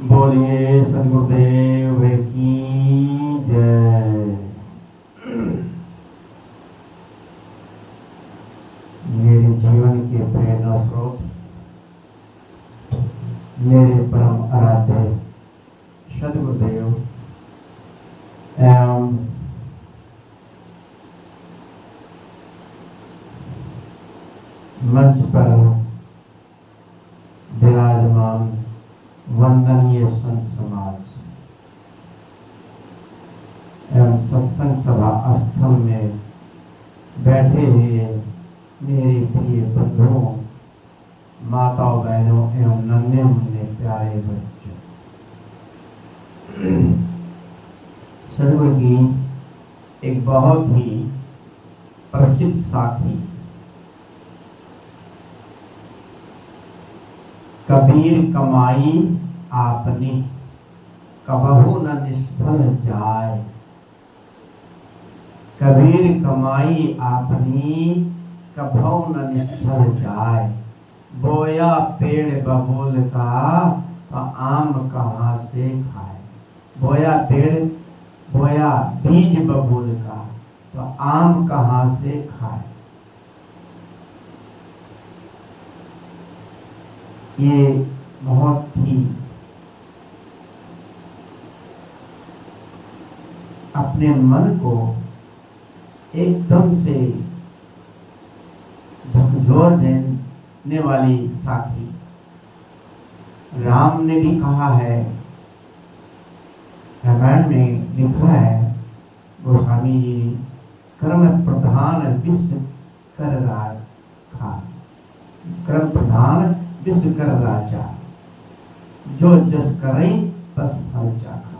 बोलिए सदगुरुदेव की जय। मेरे जीवन के प्रेरणा स्रोत मेरे परम आराध्य सदगुरुदेव एवं मंच पर विराजमान वंदनीय संत समाज एवं सत्संग सभा स्थल में बैठे हुए मेरे प्रिय बंधुओं, माताओं, बहनों एवं नन्हे मुन्ने प्यारे बच्चों, सदगुरु की एक बहुत ही प्रसिद्ध साखी कबीर कमाई आपने कबहू न निष्फल जाए। कबीर कमाई आपनी कबहू न निष्फल जाए। बोया पेड़ बबूल का तो आम कहाँ से खाए। बोया बीज बबूल का तो आम कहाँ से खाए। ये बहुत ही अपने मन को एकदम से झकझोर देने वाली साखी। राम ने भी कहा है, रामायण में लिखा है गोस्वामी जी ने, कर्म प्रधान विश्व कर राखा। कर्म प्रधान विश्व कर राजा, जो जस करे तस फल चाखा।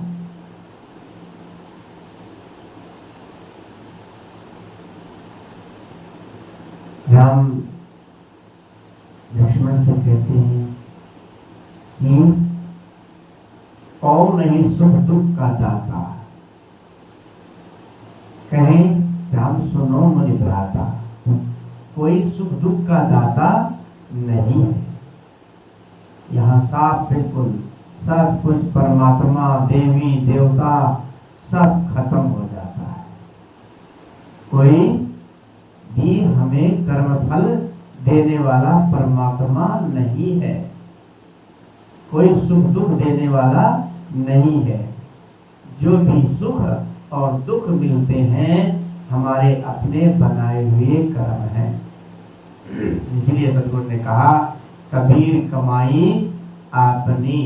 राम लक्ष्मण से कहते हैं कि कौन नहीं सुख दुख का दाता। कहें राम सुनो मुनि भ्राता, कोई सुख दुख का दाता नहीं है। यहाँ साफ बिल्कुल सब कुछ परमात्मा, देवी देवता सब खत्म हो जाता है। कोई भी हमें कर्म फल देने वाला परमात्मा नहीं है। कोई सुख दुख देने वाला नहीं है। जो भी सुख और दुख मिलते हैं हमारे अपने बनाए हुए कर्म हैं। इसलिए सदगुरु ने कहा, कबीर कमाई आपनी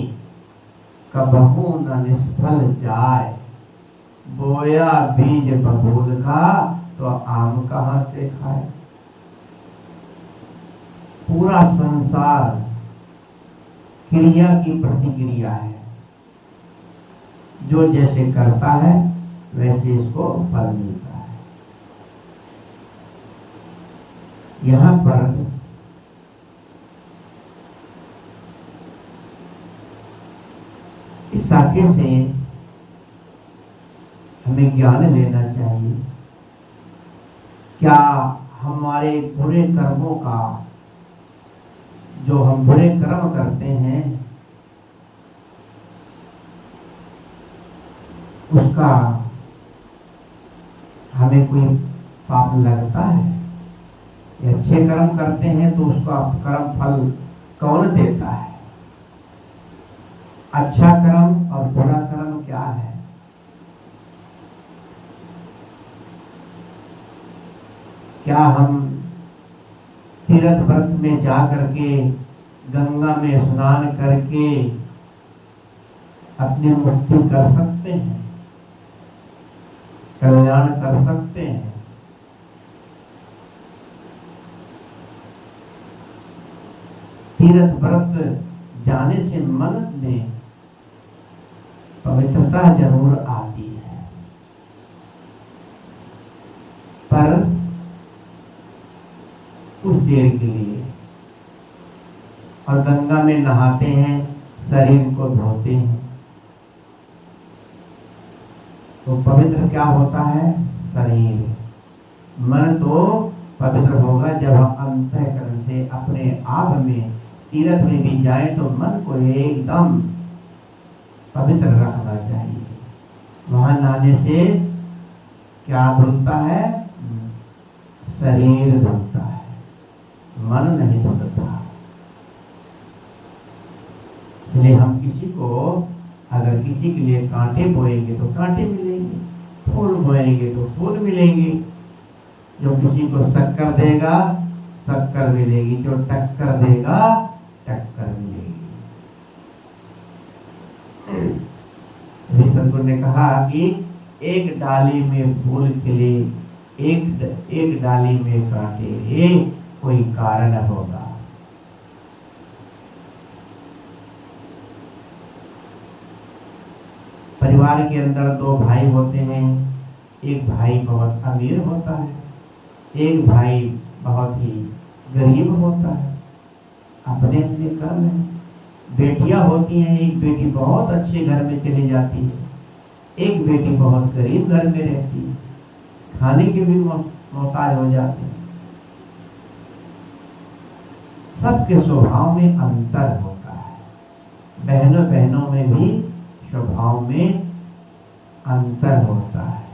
कबहू न निष्फल जाए। बोया बीज बबूल का तो आम कहाँ से खाए। पूरा संसार क्रिया की प्रतिक्रिया है। जो जैसे करता है वैसे इसको फल मिलता है। यहाँ पर इस साखे से हमें ज्ञान लेना चाहिए। क्या हमारे बुरे कर्मों का, जो हम बुरे कर्म करते हैं, उसका हमें कोई पाप लगता है? या अच्छे कर्म करते हैं तो उसका कर्म फल कौन देता है? अच्छा कर्म और बुरा कर्म क्या है? क्या हम तीर्थ व्रत में जा करके गंगा में स्नान करके अपनी मुक्ति कर सकते हैं, कल्याण कर सकते हैं? तीर्थ व्रत जाने से मन में पवित्रता जरूर आती है, पर कुछ देर के लिए। और गंगा में नहाते हैं, शरीर को धोते हैं, तो पवित्र क्या होता है? शरीर। मन तो पवित्र होगा जब हम अंतःकरण से अपने आप में तीर्थ में भी जाए तो मन को एकदम पवित्र रखना चाहिए। वहां नहाने से क्या धुलता है? शरीर धुलता है, मन नहीं धुलता। इसलिए हम किसी को, अगर किसी के लिए कांटे बोएंगे तो कांटे मिलेंगे, फूल बोएंगे तो फूल मिलेंगे। जो किसी को शक्कर देगा शक्कर मिलेगी, जो टक्कर देगा टक्कर मिलेगी। सदगुरु ने कहा कि एक डाली में फूल खिले, एक डाली में कांटे रे, कोई कारण होगा। परिवार के अंदर दो भाई होते हैं, एक भाई बहुत अमीर होता है, एक भाई बहुत ही गरीब होता है। अपने अपने कर्म है। बेटियां होती हैं, एक बेटी बहुत अच्छे घर में चली जाती है, एक बेटी बहुत गरीब घर में रहती है, खाने के भी मोहताज हो जाते हैं। सबके स्वभाव में अंतर होता है, बहनों बहनों में भी स्वभाव में अंतर होता है।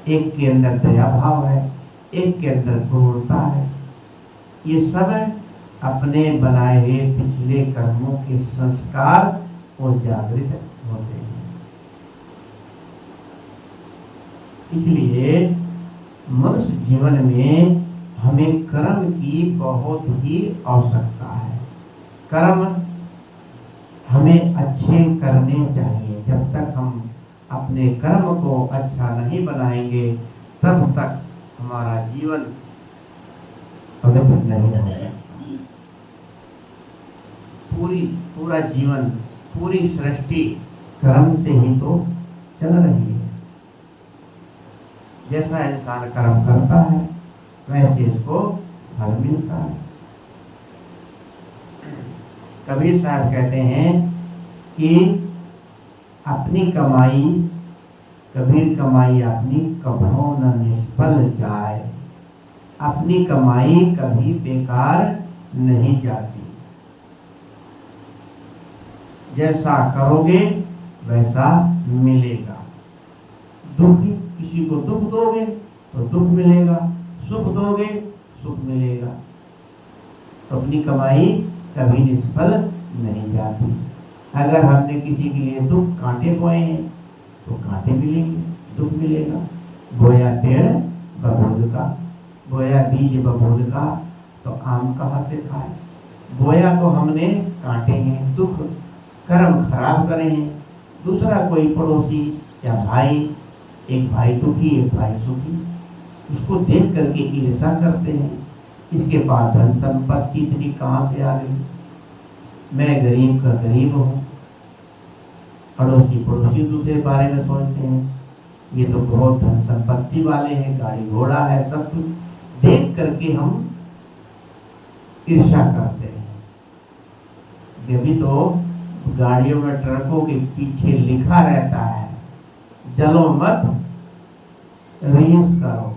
एक के अंदर दया भाव है, एक के अंदर क्रूरता है। ये सब अपने बनाए हुए पिछले कर्मों के संस्कार और जागृत होते हैं। इसलिए मनुष्य जीवन में हमें कर्म की बहुत ही आवश्यकता है। कर्म हमें अच्छे करने चाहिए। जब तक हम अपने कर्म को अच्छा नहीं बनाएंगे तब तक हमारा जीवन पवित्र नहीं होगा। पूरा जीवन, पूरी सृष्टि कर्म से ही तो चल रही है। जैसा इंसान कर्म करता है वैसे इसको फल मिलता है। कबीर साहब कहते हैं कि अपनी कमाई, कबीर कमाई अपनी कभो न निष्फल जाए। अपनी कमाई कभी बेकार नहीं जाती। जैसा करोगे वैसा मिलेगा। दुख, किसी को दुख दोगे तो दुख मिलेगा, सुख दोगे सुख मिलेगा। तो अपनी कमाई कभी निष्फल नहीं जाती। अगर हमने किसी के लिए दुख कांटे बोए हैं तो कांटे मिलेंगे, दुख मिलेगा। बोया पेड़ बबूल का, बोया बीज बबूल का, तो आम कहाँ से खाए। बोया तो हमने कांटे हैं, दुख कर्म खराब करे हैं। दूसरा कोई पड़ोसी या भाई, एक भाई दुखी एक भाई सुखी, उसको देख करके ईर्ष्या करते हैं। इसके पास धन संपत्ति इतनी कहाँ से आ गई, मैं गरीब का गरीब हूँ। पड़ोसी दूसरे बारे में सोचते हैं, ये तो बहुत धन संपत्ति वाले हैं, गाड़ी घोड़ा है, सब कुछ देख करके हम ईर्ष्या करते हैं। जब तो गाड़ियों में ट्रकों के पीछे लिखा रहता है, जलो मत रीस करो।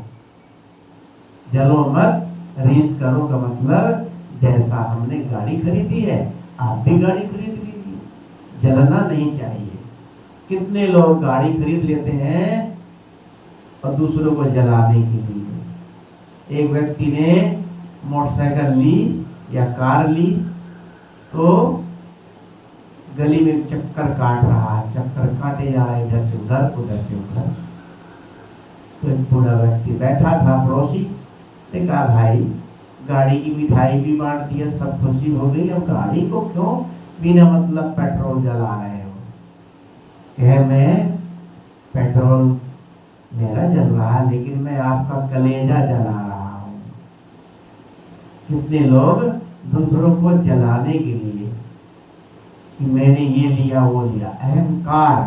जलो मत रीस करो का मतलब जैसा हमने गाड़ी खरीदी है आप भी गाड़ी खरीद लीजिए, जलना नहीं चाहिए। कितने लोग गाड़ी खरीद लेते हैं और दूसरों को जलाने के लिए। एक व्यक्ति ने मोटरसाइकिल ली या कार ली तो गली में चक्कर काट रहा है, चक्कर काटे जा रहा है, इधर से उधर उधर से उधर। तो एक बूढ़ा व्यक्ति बैठा था पड़ोसी ने कहा, भाई गाड़ी की मिठाई भी बांट दिया, सब खुशी हो गई, अब गाड़ी को क्यों बिना मतलब पेट्रोल जला रहे हो। कहे मैं पेट्रोल मेरा जल रहा है लेकिन मैं आपका कलेजा जला रहा हूँ। कितने लोग दूसरों को जलाने के लिए कि मैंने ये लिया वो लिया, अहंकार,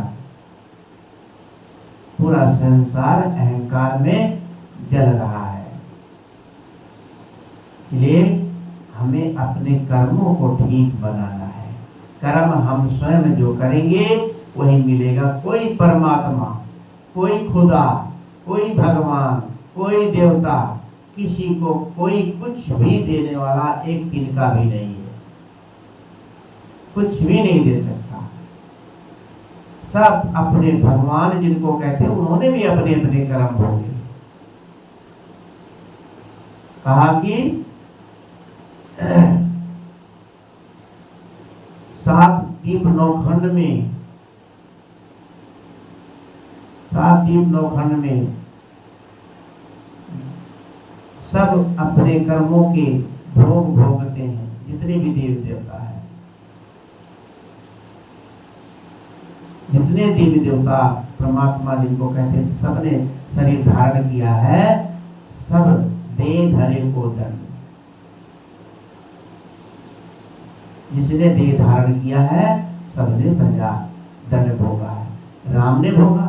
पूरा संसार अहंकार में जल रहा है। इसलिए हमें अपने कर्मों को ठीक बनाना है। कर्म हम स्वयं जो करेंगे वही मिलेगा। कोई परमात्मा, कोई खुदा, कोई भगवान, कोई देवता किसी को कोई कुछ भी देने वाला एक तिनका भी नहीं है, कुछ भी नहीं दे सकता। सब अपने भगवान जिनको कहते हैं उन्होंने भी अपने अपने कर्म भोगे। कहा कि 7 दीप 9 खंड में, 7 दीप 9 खंड में सब अपने कर्मों के भोग भोगते हैं, जितने भी देव देवता है, जितने देवी देवता परमात्मा जिनको कहते हैं, सबने शरीर धारण किया है, सब दे धरे को दंड। जिसने देह धारण किया है सबने सजा दंड भोगा है। राम ने भोगा,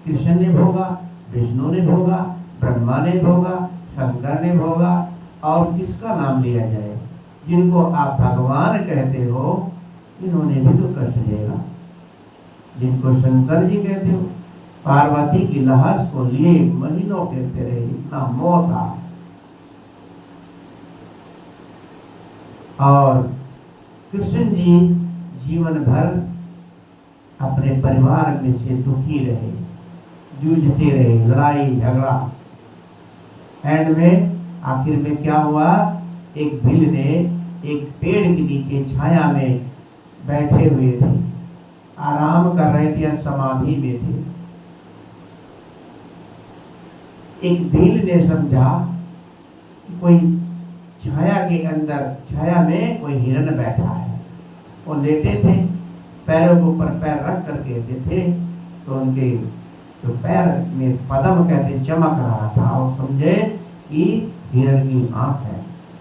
कृष्ण ने भोगा, विष्णु ने भोगा, ब्रह्मा ने भोगा, शंकर ने भोगा, और किसका नाम लिया जाए? जिनको आप भगवान कहते हो इन्होंने भी तो कष्ट झेला। जिनको शंकर जी कहते हो, पार्वती की लाश को लिए महीनों फिरते रहे, इतना मोह था। और कृष्ण जी जीवन भर अपने परिवार में से दुखी रहे, जूझते रहे, लड़ाई झगड़ा। एंड में आखिर में क्या हुआ? एक भील ने एक पेड़ के नीचे छाया में बैठे हुए थे, आराम कर रहे थे या समाधि में थे। एक भील ने समझा कि कोई छाया के अंदर, छाया में कोई हिरण बैठा है। वो लेटे थे, पैरों के ऊपर पैर रख करके ऐसे थे, तो उनके जो पैर में पदम कहते चमक रहा था, और समझे कि हिरण की आंख है।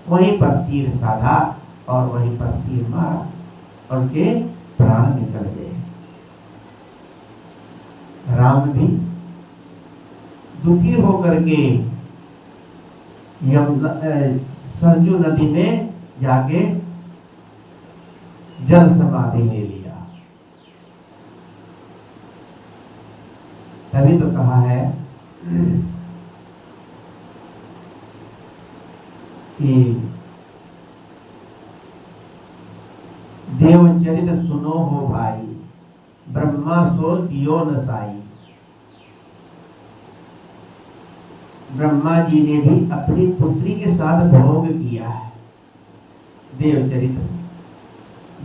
वहीं पर तीर साधा और वहीं पर तीर मारा, और उनके प्राण निकल गए। राम भी दुखी होकर के सरजू नदी में जाके जल समाधि ले लिया। तभी तो कहा है कि देवचरित सुनो हो भाई, ब्रह्मा सो दियो न साई। ब्रह्मा जी ने भी अपनी पुत्री के साथ भोग किया है देवचरित।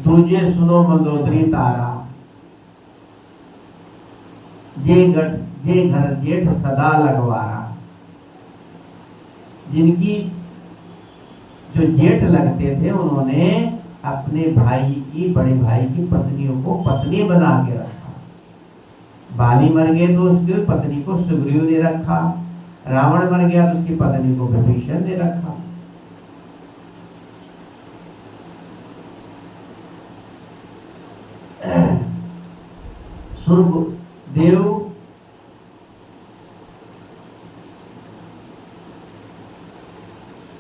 दूजे सुनो मंदोदरी तारा, जे घर जेठ सदा लगवारा। जिनकी जो जेठ लगते थे उन्होंने अपने भाई की, बड़े भाई की पत्नियों को पत्नी बना के रखा। बाली मर गए तो उसकी पत्नी को सुग्रीव ने रखा, रावण मर गया तो उसकी पत्नी को विभीषण ने रखा। स्वर्ग देव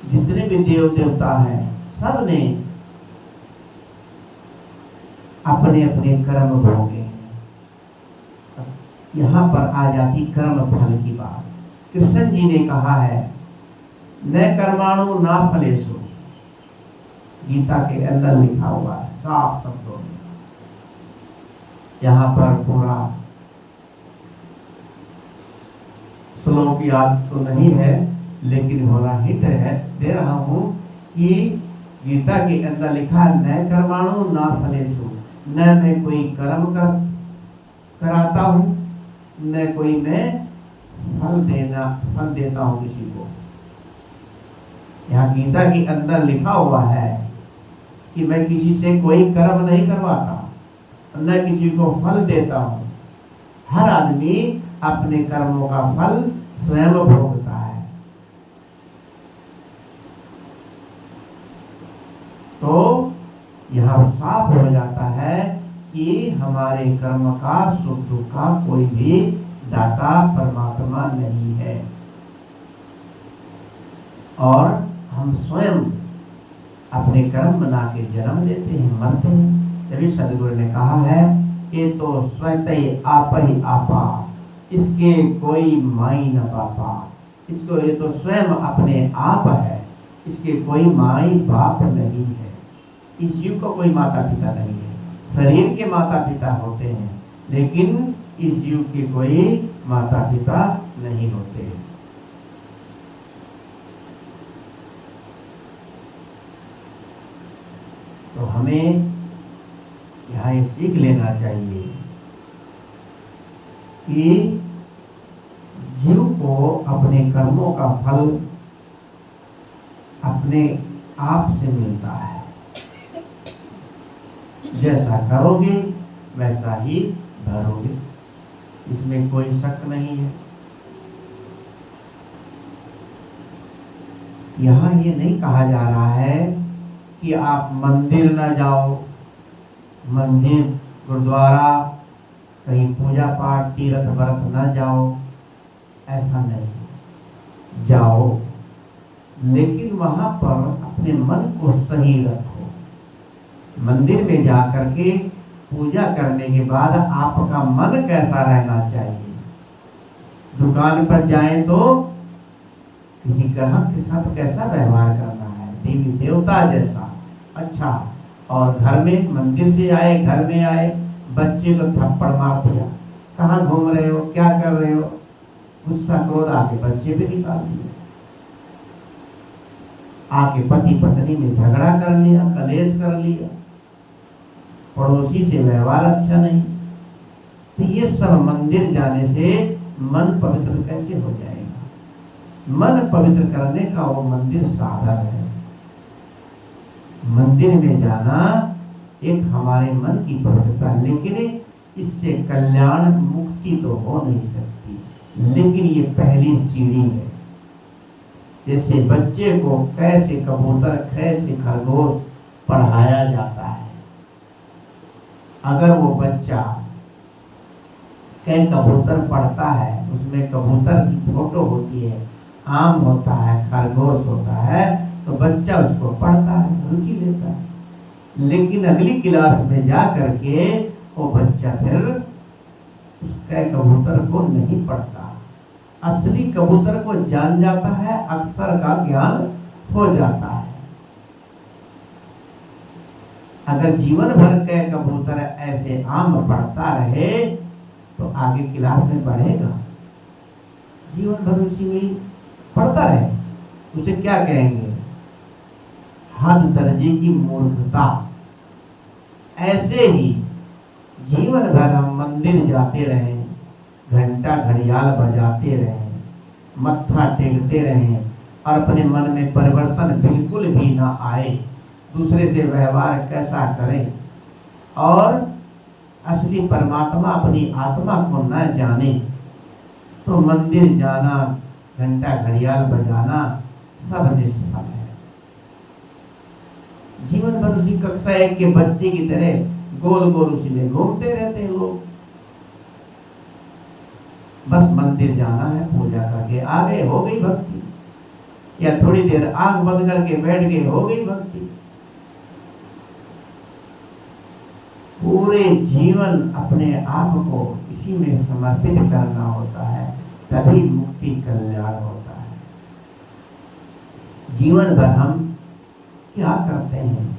जितने भी देव देवता हैं सब ने अपने अपने कर्म भोगे। यहाँ पर आ जाती कर्म फल की बात। कृष्ण जी ने कहा है न कर्माणु ना फलेषु, गीता के अंदर लिखा हुआ है साफ शब्दों में। यहाँ पर पूरा श्लोक याद तो नहीं है, लेकिन थोड़ा हिंट है दे रहा हूँ कि गीता के अंदर लिखा है न कर्माणु ना फलेषु, न मैं कोई कर्म कराता हूँ, न कोई मैं फल देता हूँ किसी को। यहाँ गीता के अंदर लिखा हुआ है कि मैं किसी से कोई कर्म नहीं करवाता, न किसी को फल देता हूँ। हर आदमी अपने कर्मों का फल स्वयं भोगता है। तो यह साफ हो जाता है कि हमारे कर्म का सुख दुख का कोई भी दाता परमात्मा नहीं है, और हम स्वयं अपने कर्म बना के जन्म लेते हैं, मरते हैं। तभी सदगुरु ने कहा है ये तो स्वतः आप ही आपा, इसके कोई माई न पापा। इसको, ये तो स्वयं अपने आप है, इसके कोई माई बाप नहीं है। इस जीव को कोई माता पिता नहीं है। शरीर के माता पिता होते हैं, लेकिन इस जीव के कोई माता पिता नहीं होते। तो हमें यहाँ ये सीख लेना चाहिए कि जीव को अपने कर्मों का फल अपने आप से मिलता है। जैसा करोगे वैसा ही भरोगे, इसमें कोई शक नहीं है। यहाँ ये नहीं कहा जा रहा है कि आप मंदिर न जाओ, मंदिर गुरुद्वारा कहीं पूजा पाठ तीर्थ व्रत न जाओ, ऐसा नहीं। जाओ, लेकिन वहां पर अपने मन को सही रखो। मंदिर में जाकर के पूजा करने के बाद आपका मन कैसा रहना चाहिए। दुकान पर जाएं तो किसी ग्राहक के साथ कैसा व्यवहार करना है, देवी देवता जैसा अच्छा। और घर में, मंदिर से आए, घर में आए, बच्चे को थप्पड़ मार दिया, कहाँ घूम रहे हो, क्या कर रहे हो, गुस्सा क्रोध आके बच्चे पे निकाल दिया, आके पति पत्नी में झगड़ा कर लिया, कलेश कर लिया, पड़ोसी से व्यवहार अच्छा नहीं। तो ये सब मंदिर जाने से मन पवित्र कैसे हो जाएगा। मन पवित्र करने का वो मंदिर साधन है। मंदिर में जाना एक हमारे मन की पवित्रता, लेकिन इससे कल्याण मुक्ति तो हो नहीं सकती, लेकिन ये पहली सीढ़ी है। जैसे बच्चे को कैसे कबूतर, कैसे खरगोश पढ़ाया जाता है, अगर वो बच्चा कै कबूतर पढ़ता है, उसमें कबूतर की फोटो होती है, आम होता है, खरगोश होता है, तो बच्चा उसको पढ़ता है, रुचि लेता है। लेकिन अगली क्लास में जा करके वो बच्चा फिर उस कै कबूतर को नहीं पढ़ता, असली कबूतर को जान जाता है, अक्षर का ज्ञान हो जाता है। अगर जीवन भर कै कबूतर ऐसे आम पढ़ता रहे तो आगे क्लास में बढ़ेगा। जीवन भर उसी में पढ़ता रहे, उसे क्या कहेंगे, हद दर्जे की मूर्खता। ऐसे ही जीवन भर हम मंदिर जाते रहें, घंटा घड़ियाल बजाते रहें, मत्था टेकते रहें और अपने मन में परिवर्तन बिल्कुल भी ना आए, दूसरे से व्यवहार कैसा करें और असली परमात्मा अपनी आत्मा को न जाने, तो मंदिर जाना, घंटा घड़ियाल बजाना सब निष्फल है। जीवन भर उसी कक्षा एक के बच्चे की तरह गोल गोल उसी में घूमते रहते हैं लोग। बस मंदिर जाना है, पूजा करके आ गए, हो गई भक्ति, या थोड़ी देर आंख बंद करके बैठ गए, हो गई भक्ति। पूरे जीवन अपने आप को इसी में समर्पित करना होता है, तभी मुक्ति कल्याण होता है। जीवन भर हम क्या करते हैं,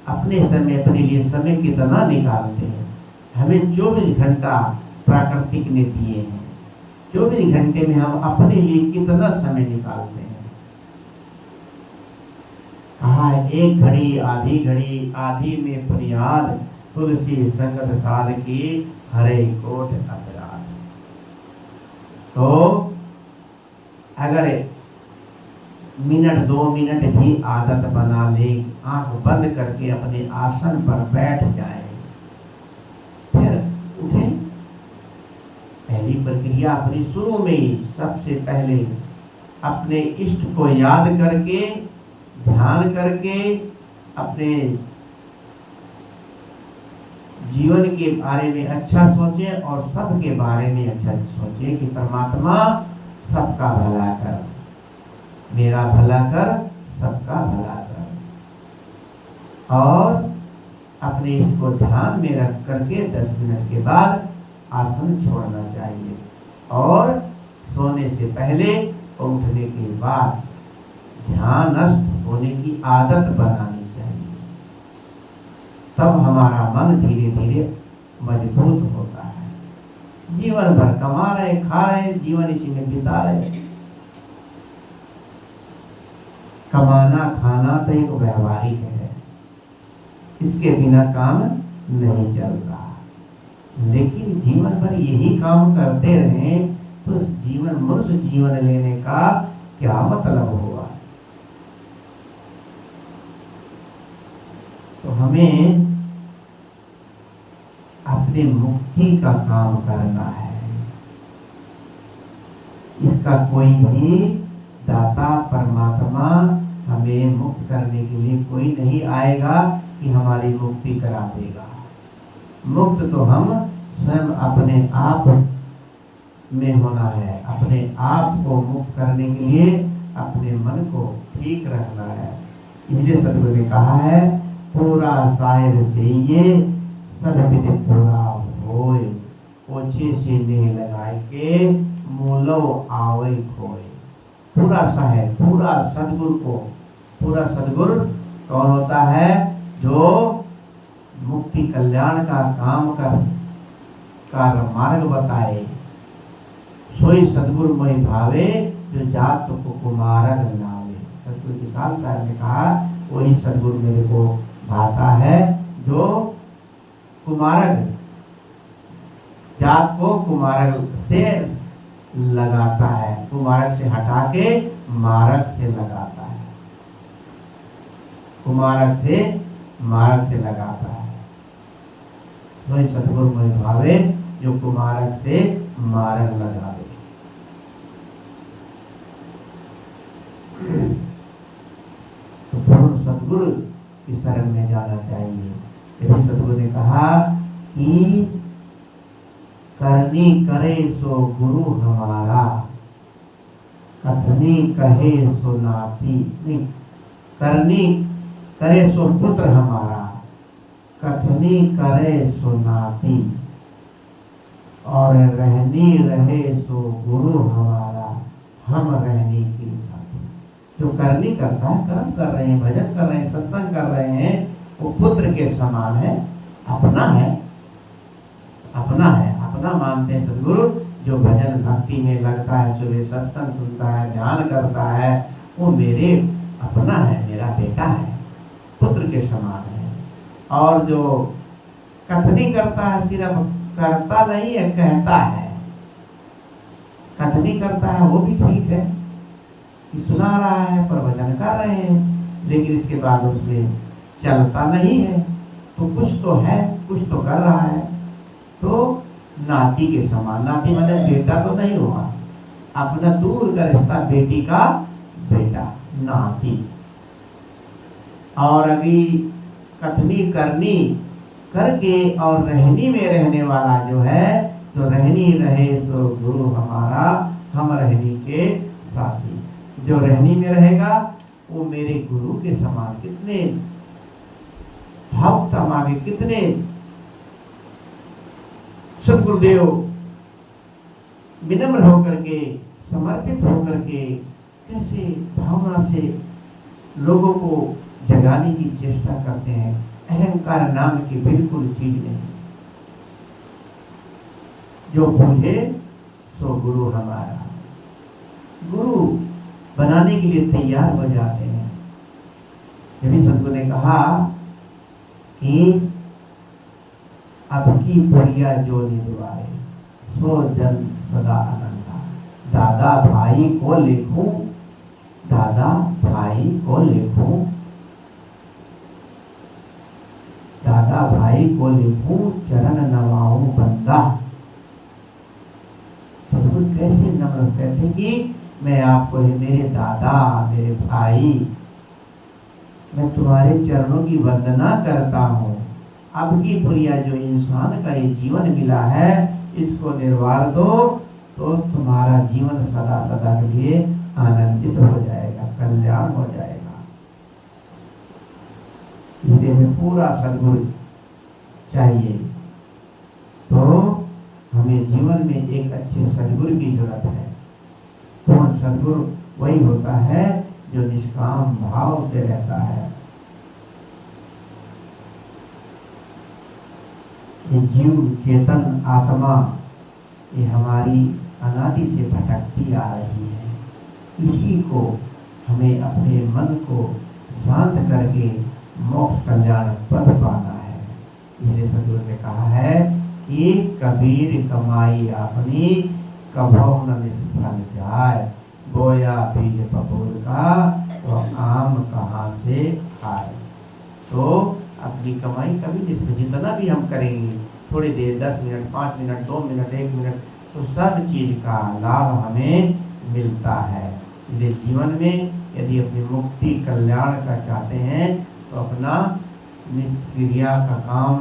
अपने समय, अपने लिए समय कितना निकालते हैं। हमें 24 घंटा प्राकृतिक ने दिए हैं, 24 घंटे में हम अपने लिए कितना समय निकालते हैं। कहा है, एक घड़ी आधी घड़ी, आधी में फरियाद, तुलसी संगत साध की, हरे कोट अपराध। तो अगर मिनट 2 मिनट भी आदत बना ले, आंख बंद करके अपने आसन पर बैठ जाए, फिर उठे, पहली प्रक्रिया अपनी शुरू में ही सबसे पहले अपने इष्ट को याद करके, ध्यान करके, अपने जीवन के बारे में अच्छा सोचें और सबके बारे में अच्छा सोचें कि परमात्मा सबका भला कर, मेरा भला कर, सबका भला कर। और अपने इष्ट को ध्यान में रख करके 10 मिनट के बाद आसन छोड़ना चाहिए और सोने से पहले और उठने के बाद ध्यानस्थ होने की आदत बनानी चाहिए। तब हमारा मन धीरे धीरे मजबूत होता है। जीवन भर कमा रहे, खा रहे, जीवन इसी में बिता रहे। कमाना खाना तो एक व्यवहारिक है, इसके बिना काम नहीं चलता। लेकिन जीवन भर यही काम करते रहें तो जीवन मनुष्य जीवन लेने का क्या मतलब हुआ। तो हमें अपने मुक्ति का काम करना है। इसका कोई भी दाता परमात्मा हमें मुक्त करने के लिए कोई नहीं आएगा कि हमारी मुक्ति करा देगा। मुक्त तो हम स्वयं अपने आप में होना है। अपने आप को मुक्त करने के लिए अपने मन को ठीक रखना है। इसलिए सदगुरु ने कहा है, पूरा साहिब से ये सब विधि पूरा होए, ओछे से नेह लगाए के मूलो आवे खोए। पूरा साहिब, पूरा सदगुरु को, पूरा सदगुरु कौन होता है? जो मुक्ति कल्याण का काम कर मार्ग बताए। सोई सदगुरु मोहि भावे, जो जात को कुमारक लावे। सदगुरु विशाल साहब ने कहा, वही सदगुरु मेरे को भाता है जो कुमारक जात को कुमारक से लगाता है, कुमारक से हटा के मारक से लगाता है, कुमारक से मारक से लगाता है। वही सदगुरु मोहि भावे, जो कुमारक से मारक लगावे। तो पूर्ण सदगुरु की शरण में जाना चाहिए। यदि सदगुरु ने कहा कि करनी करे सो गुरु हमारा, कथनी कहे सो नाती। नहीं, करनी करे सो पुत्र हमारा, कथनी करे सो नाती, और रहनी रहे सो गुरु हमारा, हम रहनी के साथी। जो करनी करता है, कर्म कर रहे हैं, भजन कर रहे हैं, सत्संग कर रहे हैं, वो पुत्र के समान है, अपना है, अपना है, अपना मानते हैं सदगुरु। जो भजन भक्ति में लगता है, सुबह सत्संग सुनता है, ध्यान करता है, वो मेरे अपना है, मेरा बेटा है, पुत्र के समान है। और जो कथनी करता है, सिर्फ करता नहीं है, कहता है। कथनी करता है वो भी ठीक है कि सुना रहा है, प्रवचन कर रहे हैं, लेकिन इसके बाद उसमें चलता नहीं है, तो कुछ तो है, कुछ तो कर रहा है। तो नाती के समान, नाती मतलब बेटा तो नहीं हुआ, अपना दूर का रिश्ता, बेटी का बेटा, नाती। और अभी कथनी करनी करके और रहनी में रहने वाला जो है, जो रहनी रहे सो गुरु हमारा, हम रहनी के साथी। जो रहनी में रहेगा वो मेरे गुरु के समान। कितने भावुकता आगे, कितने सदगुरुदेव विनम्र होकर के, समर्पित होकर के, कैसे भावना से लोगों को जगाने की चेष्टा करते हैं। अहंकार नाम की बिल्कुल चीज नहीं। जो बूझे सो गुरु हमारा, गुरु बनाने के लिए तैयार हो जाते हैं। जब सदगुरु ने कहा कि अब की पुरिया जो निवारे, सो जन सदा आनंदा। दादा भाई को लिखूं, दादा भाई को लिखूं, दादा भाई को लिखूं, चरण नवाऊं बंदा। सदगुरु कैसे नम्र कहते कि मैं आपको, मेरे दादा, मेरे भाई, मैं तुम्हारे चरणों की वंदना करता हूँ। अब की पुरिया जो इंसान का ये जीवन मिला है, इसको निर्वाह दो तो तुम्हारा जीवन सदा सदा के लिए आनंदित हो जाएगा, कल्याण हो जाएगा। इसलिए हमें पूरा सदगुरु चाहिए। तो हमें जीवन में एक अच्छे सदगुरु की जरूरत है। पूर्ण सद्गुरु वही होता है जो निष्काम भाव से रहता है। ये जीव चेतन आत्मा ये हमारी अनादि से भटकती आ रही है। इसी को हमें अपने मन को शांत करके मोक्ष कल्याण पद पाना है। इसलिए सदगुरु ने कहा है कि कबीर कमाई अपनी कभौ न निष्फल जाए, बोया बीज बबूल का तो आम कहाँ से खाए। तो अपनी कमाई कभी निष्फल, जितना भी हम करेंगे थोड़ी देर 10 मिनट 5 मिनट 2 मिनट 1 मिनट तो सब चीज़ का लाभ हमें मिलता है। इसलिए जीवन में यदि अपनी मुक्ति कल्याण का चाहते हैं तो अपना नित्य क्रिया का काम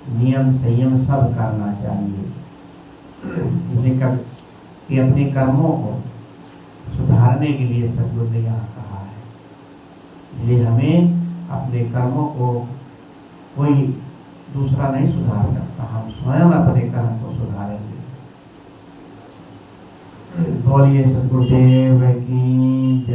नियम संयम सब करना चाहिए। इसलिए कि अपने कर्मों को सुधारने के लिए सद्गुरु ने यहाँ कहा है। इसलिए हमें अपने कर्मों को कोई दूसरा नहीं सुधार सकता, हम स्वयं अपने कर्म को सुधारेंगे। बोलिए सद्गुरुदेव की जय।